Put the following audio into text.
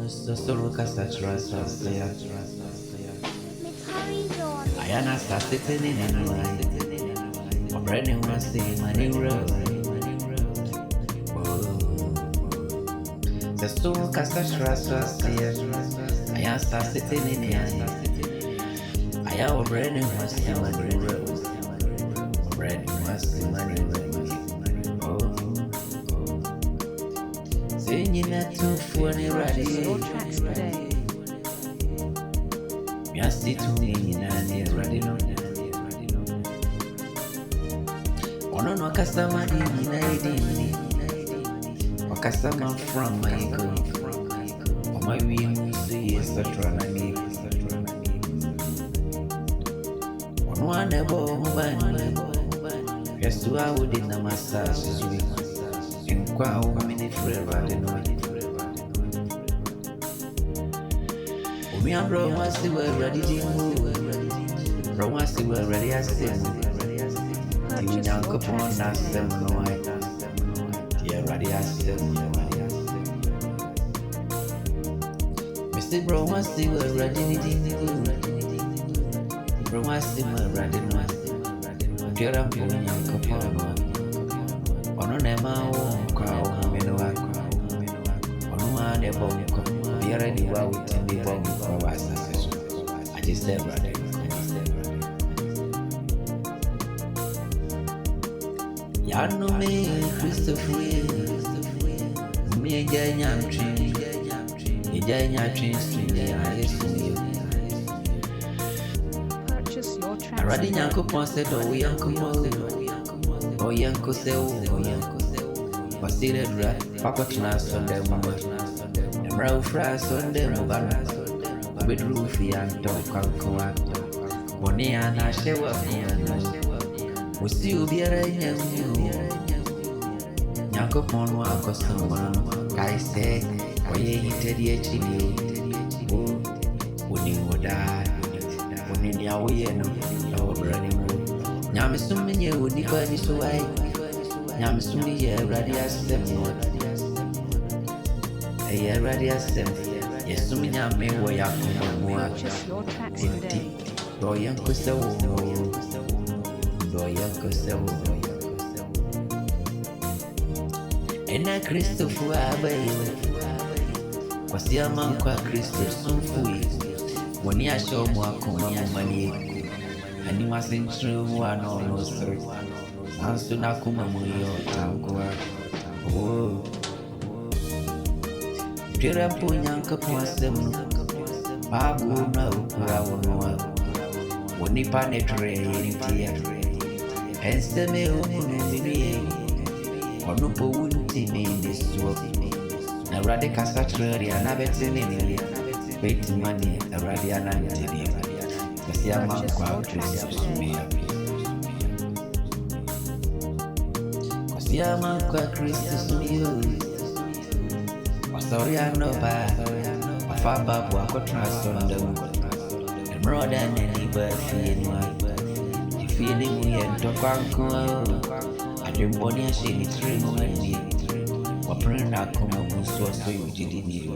solo casatra sasia. Ayana sitting in a line. A brand new one seeing my new road. The solo casatra sasia. Ayana sitting in a line. I have a brand new one seeing my new road. A brand new one seeing my new road. Singing that too funny radio. Me see to me in a radio. Ono no customer in a day. A customer from my go. On my way, see a satrani. On one above mobile. Yes, to I would in a massage. Kwa minute forever the night. We are bro once we were ready to move. Bro once we were ready as them. You now come on us them no I. Yeah ready as them. Mr. Bro once we were ready to move. Bro once we were ready no. Dear I'm going to come on. Ono nema kwa menoa ono ane bonko biara ni wa utindi bonko kwa wasaseso ajise brother ya no me Christopher me janya mtri janya twin ya Yesu purchase your tracks aradi nyanko ponse do yanko mo Oyanko se oyanko Basire dra Pakotna sonde mama Emra ufra sonde mubara Bedru fi anto kankoa Boni ana shewa fiana Musi ubiara nyamu Nyako ponu akosama Kaise Oye hitedi echili Uni moda Uni niawe no Nawabrani mo Nyame sumi ye uni kwa ni suwai Nyame sumi ye radias dem Ye radias dem Ye sumi nyame wo ya kumwa Inti Do yanko sewo Do yanko sewo Ena Kristo fuwa abayo Kwasi aman kwa Kristo sumfui Wani asho mwa kuma mumani Ani wasintru wano no sir Ansu na kuma muyo tangwa Oh Pira punyanka pwasem Babu na ukura wanoa Wani panetre yinitia Enseme umunu miniye Onupo wunti nindi suwa Na rade kasachleri anabete nini Beti mani na rade anantini Kasi ama kwa Kristo sumia Kasi ama kwa Kristo sumia Wasori anoba Wafaba wako transondem Emroda neni bafienwa Jifieni muyento kwa nkwa Adimboni ya shini trimu weni Waprenda kuma msuwa soyu jidini